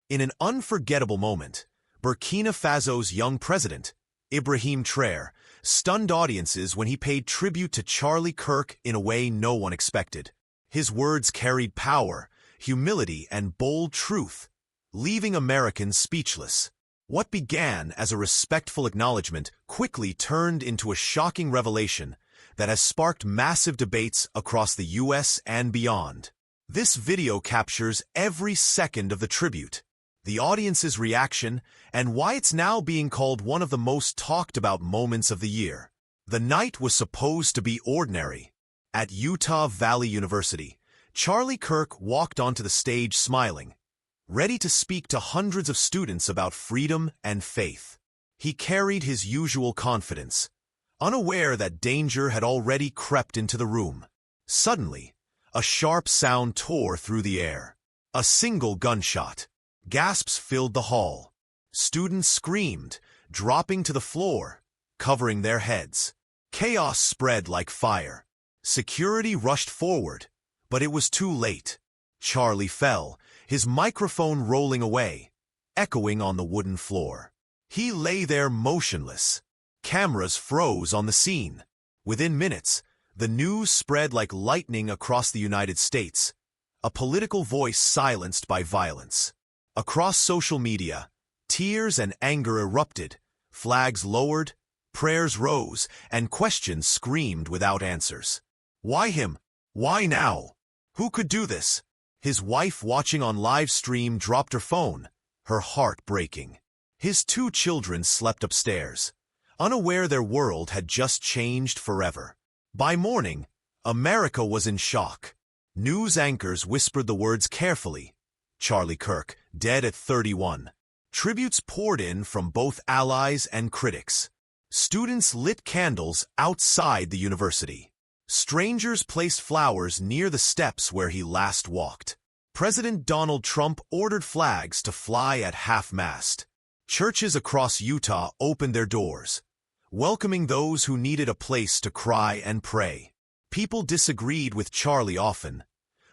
In an unforgettable moment, Burkina Faso's young president, Ibrahim Traoré, stunned audiences when he paid tribute to Charlie Kirk in a way no one expected. His words carried power, humility, and bold truth, leaving Americans speechless. What began as a respectful acknowledgement quickly turned into a shocking revelation that has sparked massive debates across the U.S. and beyond. This video captures every second of the tribute, the audience's reaction, and why it's now being called one of the most talked-about moments of the year. The night was supposed to be ordinary. At Utah Valley University, Charlie Kirk walked onto the stage smiling, ready to speak to hundreds of students about freedom and faith. He carried his usual confidence, unaware that danger had already crept into the room. Suddenly, a sharp sound tore through the air. A single gunshot. Gasps filled the hall. Students screamed, dropping to the floor, covering their heads. Chaos spread like fire. Security rushed forward, but it was too late. Charlie fell, his microphone rolling away, echoing on the wooden floor. He lay there motionless. Cameras froze on the scene. Within minutes, the news spread like lightning across the United States, a political voice silenced by violence. Across social media, tears and anger erupted, flags lowered, prayers rose, and questions screamed without answers. Why him? Why now? Who could do this? His wife, watching on live stream, dropped her phone, her heart breaking. His 2 children slept upstairs, unaware their world had just changed forever. By morning, America was in shock. News anchors whispered the words carefully. Charlie Kirk, dead at 31. Tributes poured in from both allies and critics. Students lit candles outside the university. Strangers placed flowers near the steps where he last walked. President Donald Trump ordered flags to fly at half-mast. Churches across Utah opened their doors, welcoming those who needed a place to cry and pray. People disagreed with Charlie often,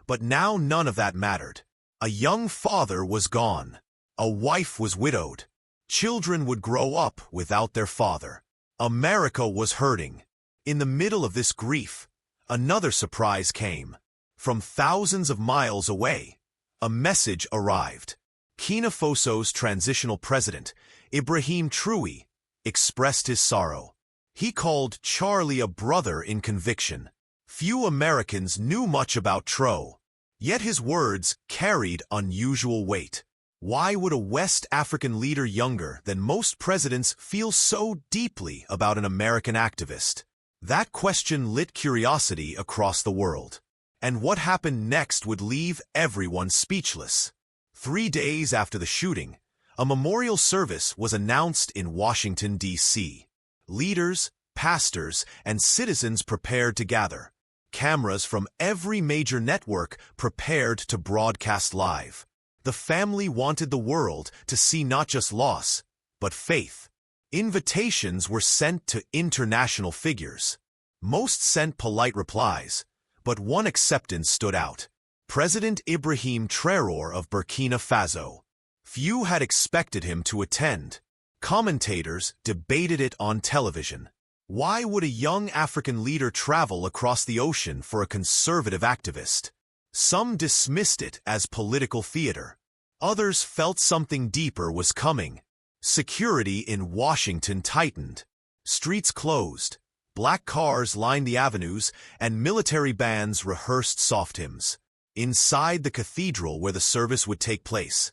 but now none of that mattered. A young father was gone. A wife was widowed. Children would grow up without their father. America was hurting. In the middle of this grief, another surprise came. From thousands of miles away, a message arrived. Burkina Faso's transitional president, Ibrahim Traoré, expressed his sorrow. He called Charlie a brother in conviction. Few Americans knew much about Traoré, yet his words carried unusual weight. Why would a West African leader younger than most presidents feel so deeply about an American activist? That question lit curiosity across the world. And what happened next would leave everyone speechless. 3 days after the shooting, a memorial service was announced in Washington, D.C. Leaders, pastors, and citizens prepared to gather. Cameras from every major network prepared to broadcast live. The family wanted the world to see not just loss, but faith. Invitations were sent to international figures. Most sent polite replies, but one acceptance stood out. President Ibrahim Traoré of Burkina Faso. Few had expected him to attend. Commentators debated it on television. Why would a young African leader travel across the ocean for a conservative activist? Some dismissed it as political theater. Others felt something deeper was coming. Security in Washington tightened. Streets closed. Black cars lined the avenues, and military bands rehearsed soft hymns. Inside the cathedral where the service would take place,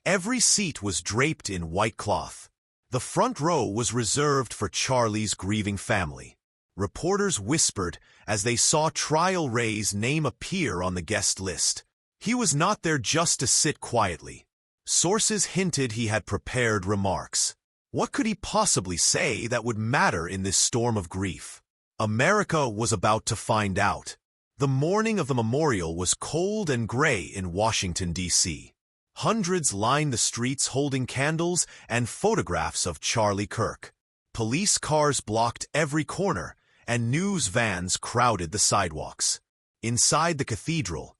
every seat was draped in white cloth. The front row was reserved for Charlie's grieving family. Reporters whispered as they saw Traoré's name appear on the guest list. He was not there just to sit quietly. Sources hinted he had prepared remarks. What could he possibly say that would matter in this storm of grief? America was about to find out. The morning of the memorial was cold and gray in Washington, D.C. Hundreds lined the streets holding candles and photographs of Charlie Kirk. Police cars blocked every corner, and news vans crowded the sidewalks. Inside the cathedral,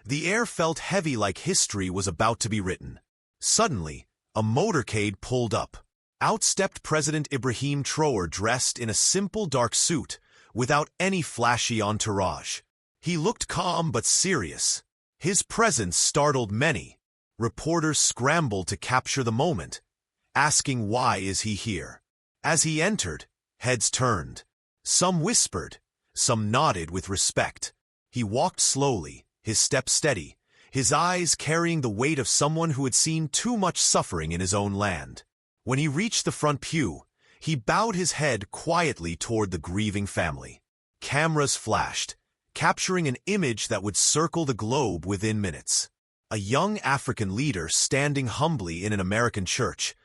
the air felt heavy like history was about to be written. Suddenly, a motorcade pulled up. Out stepped President Ibrahim Traoré dressed in a simple dark suit, without any flashy entourage. He looked calm but serious. His presence startled many. Reporters scrambled to capture the moment, asking why is he here. As he entered, heads turned. Some whispered, some nodded with respect. He walked slowly, his step steady, his eyes carrying the weight of someone who had seen too much suffering in his own land. When he reached the front pew, he bowed his head quietly toward the grieving family. Cameras flashed, capturing an image that would circle the globe within minutes. A young African leader standing humbly in an American church,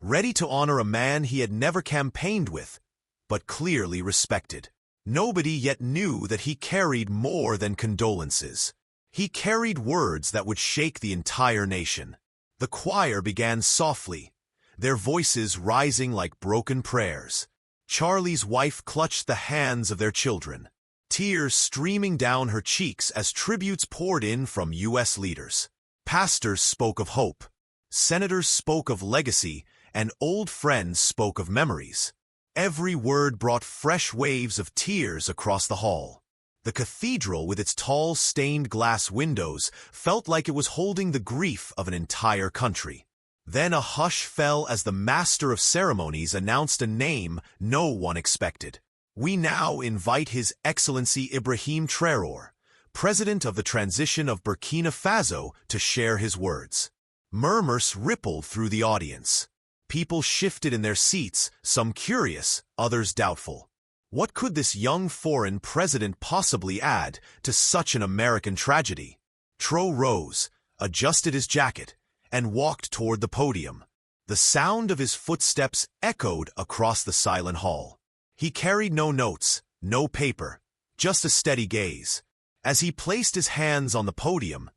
ready to honor a man he had never campaigned with, but clearly respected. Nobody yet knew that he carried more than condolences. He carried words that would shake the entire nation. The choir began softly, their voices rising like broken prayers. Charlie's wife clutched the hands of their children, tears streaming down her cheeks as tributes poured in from U.S. leaders. Pastors spoke of hope, senators spoke of legacy, and old friends spoke of memories. Every word brought fresh waves of tears across the hall. The cathedral, with its tall stained glass windows, felt like it was holding the grief of an entire country. Then a hush fell as the master of ceremonies announced a name no one expected. We now invite His Excellency Ibrahim Traoré, President of the Transition of Burkina Faso, to share his words. Murmurs rippled through the audience. People shifted in their seats, some curious, others doubtful. What could this young foreign president possibly add to such an American tragedy? Traoré rose, adjusted his jacket, and walked toward the podium. The sound of his footsteps echoed across the silent hall. He carried no notes, no paper, just a steady gaze. As he placed his hands on the podium,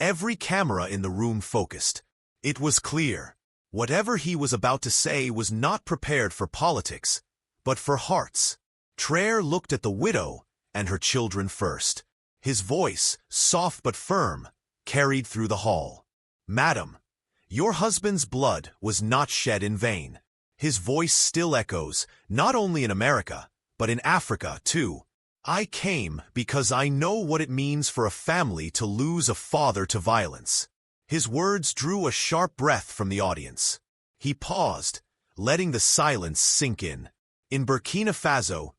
every camera in the room focused. It was clear. Whatever he was about to say was not prepared for politics, but for hearts. Traoré looked at the widow and her children first. His voice, soft but firm, carried through the hall. Madam, your husband's blood was not shed in vain. His voice still echoes, not only in America, but in Africa, too. I came because I know what it means for a family to lose a father to violence. His words drew a sharp breath from the audience. He paused, letting the silence sink in. In Burkina Faso,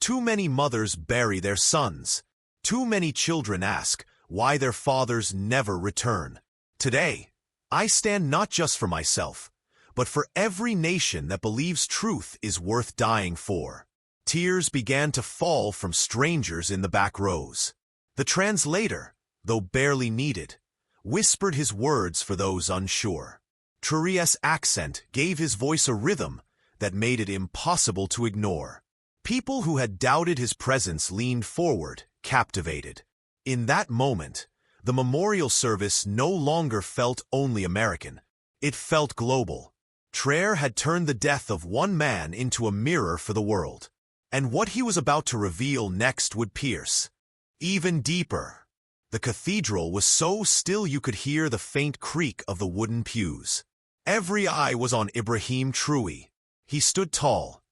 too many mothers bury their sons. Too many children ask why their fathers never return. Today, I stand not just for myself, but for every nation that believes truth is worth dying for. Tears began to fall from strangers in the back rows. The translator, though barely needed, whispered his words for those unsure. Traoré's accent gave his voice a rhythm that made it impossible to ignore. People who had doubted his presence leaned forward, captivated. In that moment, the memorial service no longer felt only American. It felt global. Traoré had turned the death of one man into a mirror for the world. And what he was about to reveal next would pierce even deeper. The cathedral was so still you could hear the faint creak of the wooden pews. Every eye was on Ibrahim Traoré. He stood tall,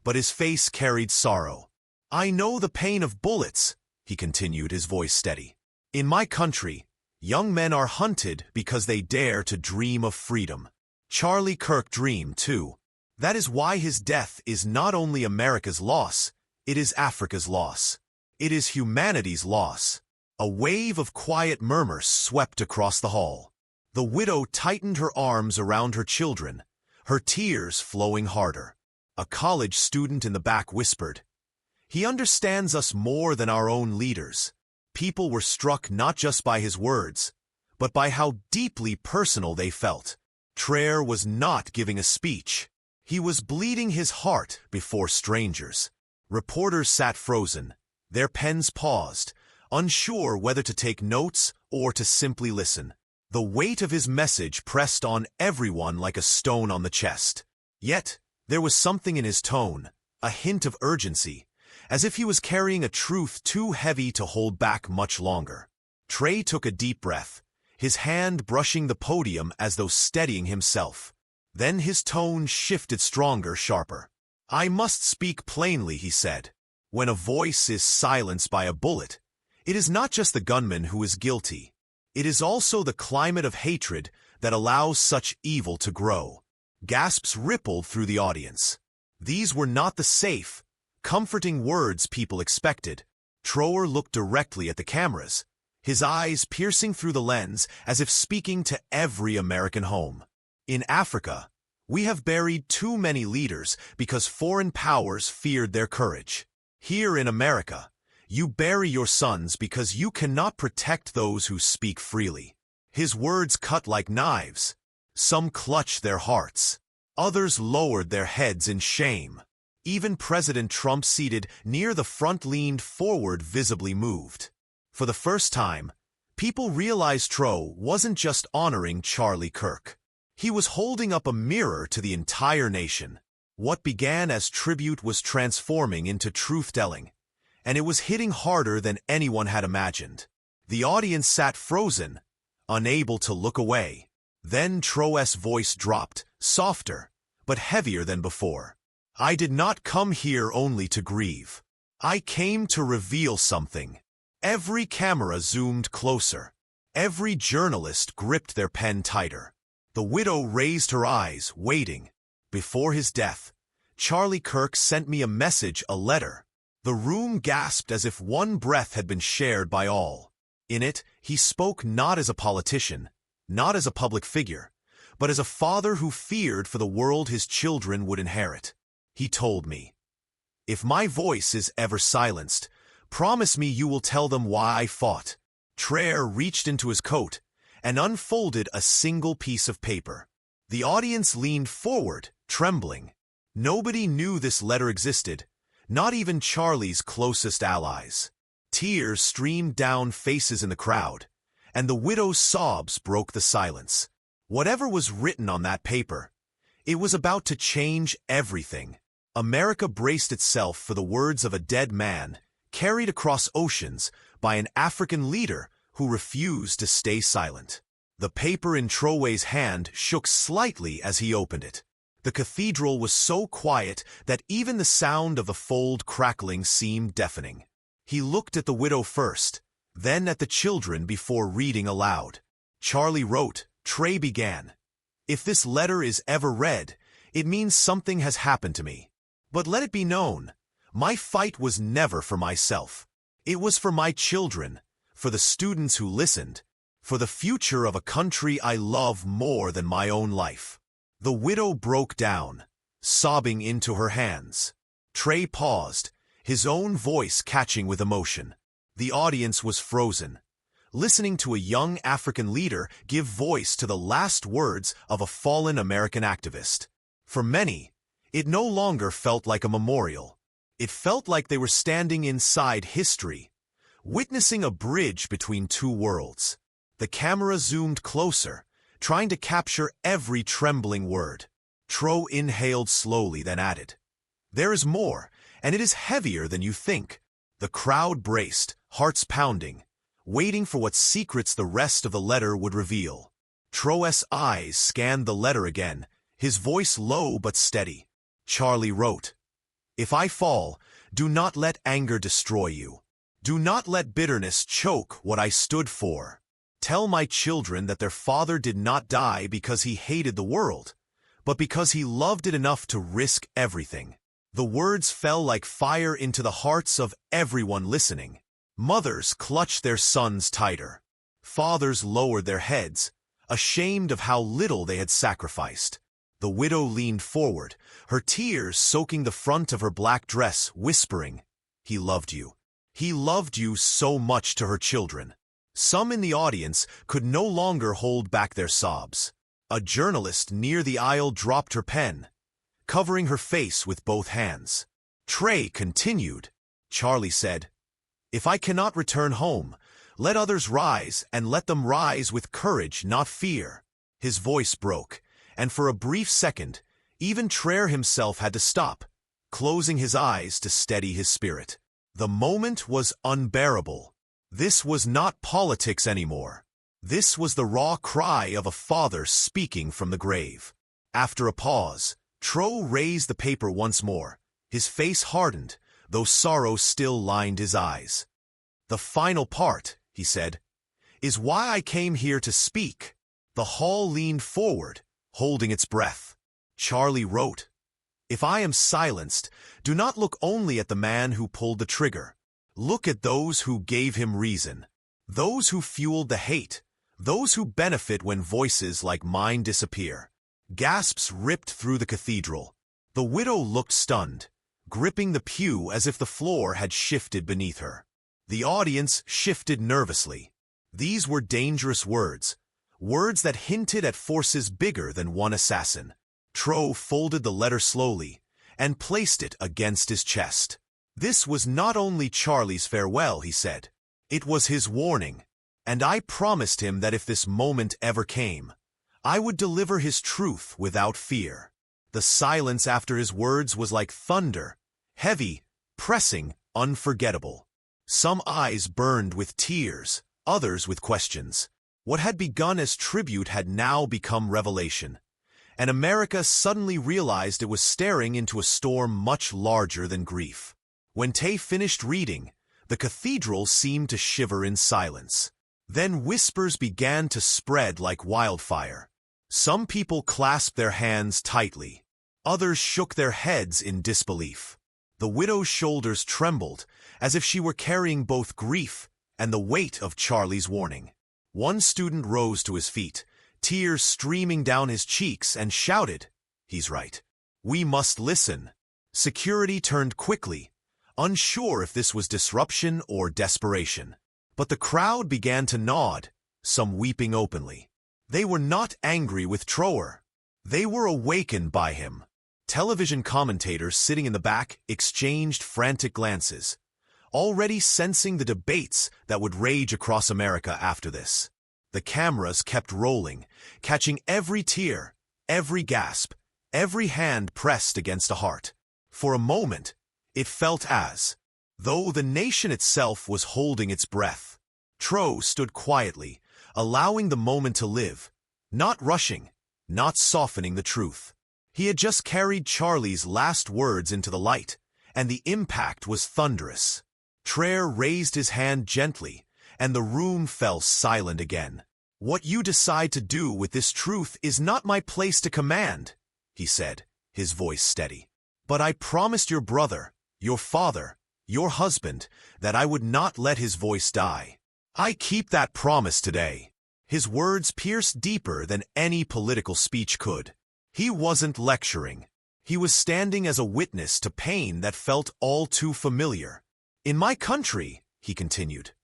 but his face carried sorrow. I know the pain of bullets, he continued, his voice steady. In my country, young men are hunted because they dare to dream of freedom. Charlie Kirk dreamed, too. That is why his death is not only America's loss, it is Africa's loss. It is humanity's loss. A wave of quiet murmurs swept across the hall. The widow tightened her arms around her children, her tears flowing harder. A college student in the back whispered, "He understands us more than our own leaders." People were struck not just by his words, but by how deeply personal they felt. Traoré was not giving a speech. He was bleeding his heart before strangers. Reporters sat frozen, their pens paused, unsure whether to take notes or to simply listen. The weight of his message pressed on everyone like a stone on the chest. Yet, there was something in his tone, a hint of urgency, as if he was carrying a truth too heavy to hold back much longer. Traoré took a deep breath, his hand brushing the podium as though steadying himself. Then his tone shifted stronger, sharper. "I must speak plainly," he said. "When a voice is silenced by a bullet, it is not just the gunman who is guilty. It is also the climate of hatred that allows such evil to grow." Gasps rippled through the audience. These were not the safe, comforting words people expected. Traoré looked directly at the cameras, his eyes piercing through the lens as if speaking to every American home. "In Africa, we have buried too many leaders because foreign powers feared their courage. Here in America, you bury your sons because you cannot protect those who speak freely." His words cut like knives. Some clutched their hearts. Others lowered their heads in shame. Even President Trump, seated near the front, leaned forward, visibly moved. For the first time, people realized Traoré wasn't just honoring Charlie Kirk. He was holding up a mirror to the entire nation. What began as tribute was transforming into truth-telling, and it was hitting harder than anyone had imagined. The audience sat frozen, unable to look away. Then Traoré's voice dropped, softer, but heavier than before. "I did not come here only to grieve. I came to reveal something." Every camera zoomed closer. Every journalist gripped their pen tighter. The widow raised her eyes, waiting. "Before his death, Charlie Kirk sent me a message, a letter." The room gasped as if one breath had been shared by all. In it, he spoke not as a politician, not as a public figure, but as a father who feared for the world his children would inherit. He told me, "If my voice is ever silenced, promise me you will tell them why I fought." Traoré reached into his coat and unfolded a single piece of paper. The audience leaned forward, trembling. Nobody knew this letter existed, not even Charlie's closest allies. Tears streamed down faces in the crowd, and the widow's sobs broke the silence. Whatever was written on that paper, it was about to change everything. America braced itself for the words of a dead man, carried across oceans by an African leader who refused to stay silent. The paper in Traoré's hand shook slightly as he opened it. The cathedral was so quiet that even the sound of the fold crackling seemed deafening. He looked at the widow first, then at the children before reading aloud. "Charlie wrote," Traoré began. "If this letter is ever read, it means something has happened to me. But let it be known, my fight was never for myself. It was for my children, for the students who listened, for the future of a country I love more than my own life." The widow broke down, sobbing into her hands. Traoré paused, his own voice catching with emotion. The audience was frozen, listening to a young African leader give voice to the last words of a fallen American activist. For many, it no longer felt like a memorial. It felt like they were standing inside history, witnessing a bridge between two worlds. The camera zoomed closer, trying to capture every trembling word. Traoré inhaled slowly, then added, "There is more, and it is heavier than you think." The crowd braced, hearts pounding, waiting for what secrets the rest of the letter would reveal. Traoré's eyes scanned the letter again, his voice low but steady. Charlie wrote, "If I fall, do not let anger destroy you. Do not let bitterness choke what I stood for. Tell my children that their father did not die because he hated the world, but because he loved it enough to risk everything." The words fell like fire into the hearts of everyone listening. Mothers clutched their sons tighter. Fathers lowered their heads, ashamed of how little they had sacrificed. The widow leaned forward, her tears soaking the front of her black dress, whispering, "He loved you. He loved you so much," to her children. Some in the audience could no longer hold back their sobs. A journalist near the aisle dropped her pen, covering her face with both hands. Traoré continued. Charlie said, "If I cannot return home, let others rise, and let them rise with courage, not fear." His voice broke, and for a brief second, even Traoré himself had to stop, closing his eyes to steady his spirit. The moment was unbearable. This was not politics anymore. This was the raw cry of a father speaking from the grave. After a pause, Traoré raised the paper once more. His face hardened, though sorrow still lined his eyes. "The final part," he said, "is why I came here to speak." The hall leaned forward, holding its breath. Charlie wrote, "If I am silenced, do not look only at the man who pulled the trigger. Look at those who gave him reason, those who fueled the hate, those who benefit when voices like mine disappear." Gasps ripped through the cathedral. The widow looked stunned, gripping the pew as if the floor had shifted beneath her. The audience shifted nervously. These were dangerous words, words that hinted at forces bigger than one assassin. Traoré folded the letter slowly and placed it against his chest. This was not only Charlie's farewell, he said. It was his warning, and I promised him that if this moment ever came, I would deliver his truth without fear. The silence after his words was like thunder, heavy, pressing, unforgettable. Some eyes burned with tears, others with questions. What had begun as tribute had now become revelation, and America suddenly realized it was staring into a storm much larger than grief. When Tay finished reading, the cathedral seemed to shiver in silence. Then whispers began to spread like wildfire. Some people clasped their hands tightly. Others shook their heads in disbelief. The widow's shoulders trembled, as if she were carrying both grief and the weight of Charlie's warning. One student rose to his feet, tears streaming down his cheeks, and shouted, "He's right. We must listen." Security turned quickly, unsure if this was disruption or desperation. But the crowd began to nod, some weeping openly. They were not angry with Traoré. They were awakened by him. Television commentators sitting in the back exchanged frantic glances, already sensing the debates that would rage across America after this. The cameras kept rolling, catching every tear, every gasp, every hand pressed against a heart. For a moment, it felt as though the nation itself was holding its breath. Traoré stood quietly, allowing the moment to live, not rushing, not softening the truth. He had just carried Charlie's last words into the light, and the impact was thunderous. Traoré raised his hand gently, and the room fell silent again. "What you decide to do with this truth is not my place to command," he said, his voice steady. "But I promised your brother, your father, your husband, that I would not let his voice die. I keep that promise today." His words pierced deeper than any political speech could. He wasn't lecturing. He was standing as a witness to pain that felt all too familiar. "In my country," he continued,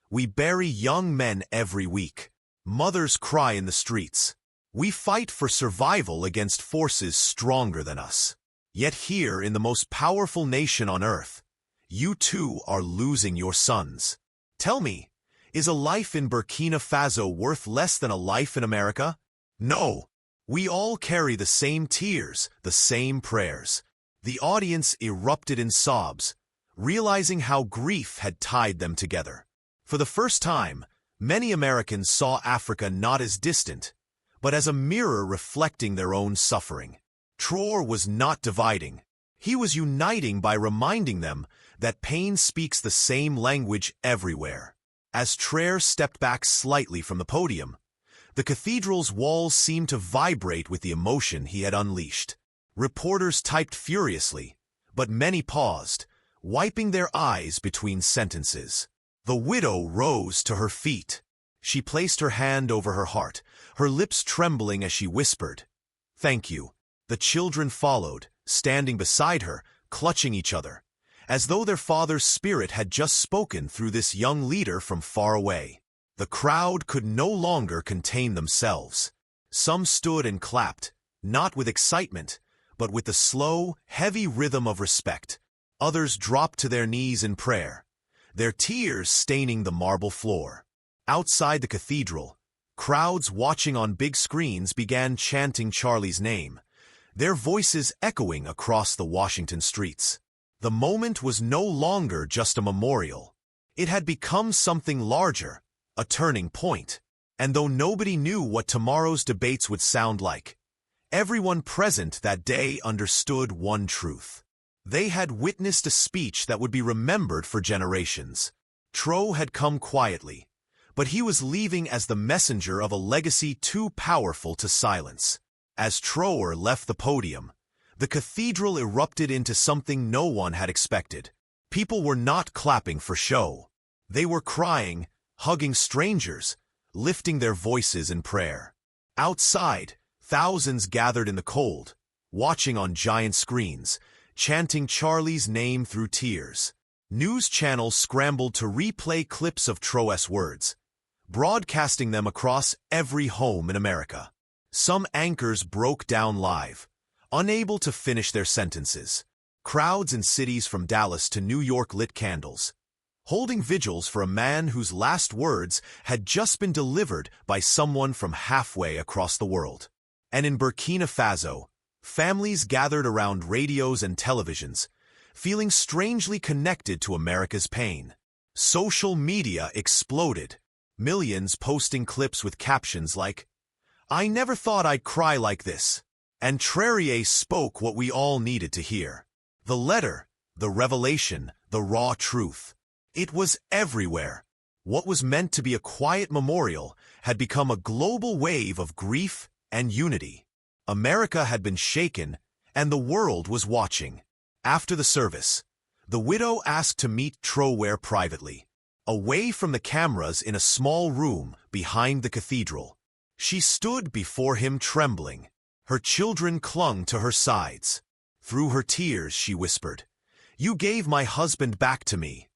"we bury young men every week. Mothers cry in the streets. We fight for survival against forces stronger than us. Yet here, in the most powerful nation on earth, you too are losing your sons. Tell me, is a life in Burkina Faso worth less than a life in America? No. We all carry the same tears, the same prayers." The audience erupted in sobs, realizing how grief had tied them together. For the first time, many Americans saw Africa not as distant, but as a mirror reflecting their own suffering. Traoré was not dividing. He was uniting by reminding them that pain speaks the same language everywhere. As Traoré stepped back slightly from the podium, the cathedral's walls seemed to vibrate with the emotion he had unleashed. Reporters typed furiously, but many paused, wiping their eyes between sentences. The widow rose to her feet. She placed her hand over her heart, her lips trembling as she whispered, "Thank you." The children followed, standing beside her, clutching each other, as though their father's spirit had just spoken through this young leader from far away. The crowd could no longer contain themselves. Some stood and clapped, not with excitement, but with the slow, heavy rhythm of respect. Others dropped to their knees in prayer, their tears staining the marble floor. Outside the cathedral, crowds watching on big screens began chanting Charlie's name, their voices echoing across the Washington streets. The moment was no longer just a memorial. It had become something larger, a turning point. And though nobody knew what tomorrow's debates would sound like, everyone present that day understood one truth. They had witnessed a speech that would be remembered for generations. Traoré had come quietly, but he was leaving as the messenger of a legacy too powerful to silence. As Traoré left the podium, the cathedral erupted into something no one had expected. People were not clapping for show. They were crying, hugging strangers, lifting their voices in prayer. Outside, thousands gathered in the cold, watching on giant screens, chanting Charlie's name through tears. News channels scrambled to replay clips of Traoré's words, broadcasting them across every home in America. Some anchors broke down live, unable to finish their sentences. Crowds in cities from Dallas to New York lit candles, holding vigils for a man whose last words had just been delivered by someone from halfway across the world. And in Burkina Faso, families gathered around radios and televisions, feeling strangely connected to America's pain. Social media exploded, millions posting clips with captions like, "I never thought I'd cry like this." And Traoré spoke what we all needed to hear. The letter, the revelation, the raw truth. It was everywhere. What was meant to be a quiet memorial had become a global wave of grief and unity. America had been shaken, and the world was watching. After the service, the widow asked to meet Traoré privately, away from the cameras in a small room behind the cathedral. She stood before him trembling. Her children clung to her sides. Through her tears, she whispered, "You gave my husband back to me."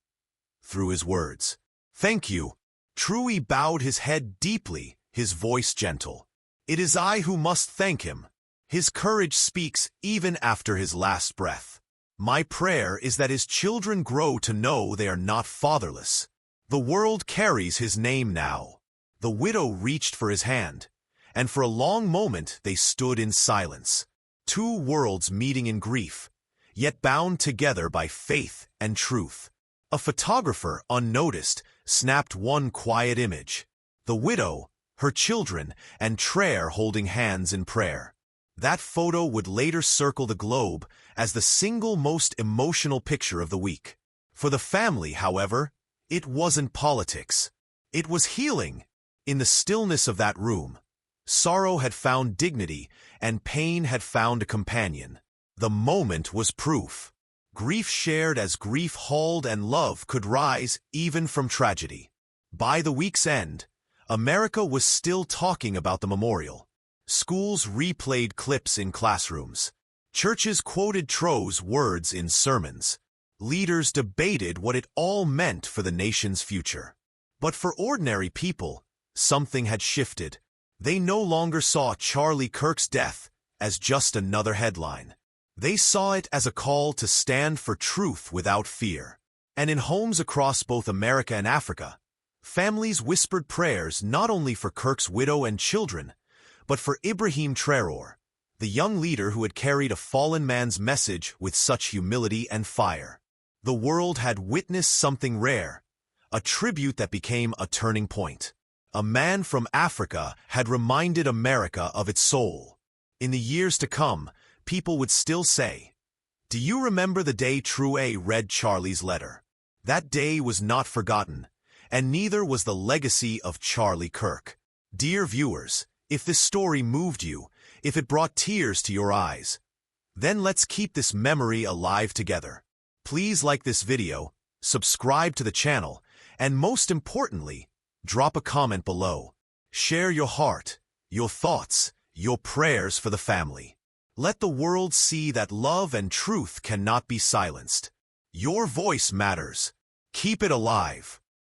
Through his words, "Thank you." Traoré bowed his head deeply, his voice gentle. "It is I who must thank him. His courage speaks even after his last breath. My prayer is that his children grow to know they are not fatherless. The world carries his name now." The widow reached for his hand, and for a long moment they stood in silence. Two worlds meeting in grief, yet bound together by faith and truth. A photographer, unnoticed, snapped one quiet image. The widow, her children, and Traoré holding hands in prayer. That photo would later circle the globe as the single most emotional picture of the week. For the family, however, it wasn't politics. It was healing. In the stillness of that room, sorrow had found dignity and pain had found a companion. The moment was proof. Grief shared as grief hauled, and love could rise even from tragedy. By the week's end, America was still talking about the memorial. Schools replayed clips in classrooms. Churches quoted Traoré's words in sermons. Leaders debated what it all meant for the nation's future. But for ordinary people, something had shifted. They no longer saw Charlie Kirk's death as just another headline. They saw it as a call to stand for truth without fear. And in homes across both America and Africa, families whispered prayers not only for Kirk's widow and children, but for Ibrahim Traoré, the young leader who had carried a fallen man's message with such humility and fire. The world had witnessed something rare, a tribute that became a turning point. A man from Africa had reminded America of its soul. In the years to come, people would still say, "Do you remember the day Traoré read Charlie's letter?" That day was not forgotten, and neither was the legacy of Charlie Kirk. Dear viewers, if this story moved you, if it brought tears to your eyes, then let's keep this memory alive together. Please like this video, subscribe to the channel, and most importantly, drop a comment below. Share your heart, your thoughts, your prayers for the family. Let the world see that love and truth cannot be silenced. Your voice matters. Keep it alive.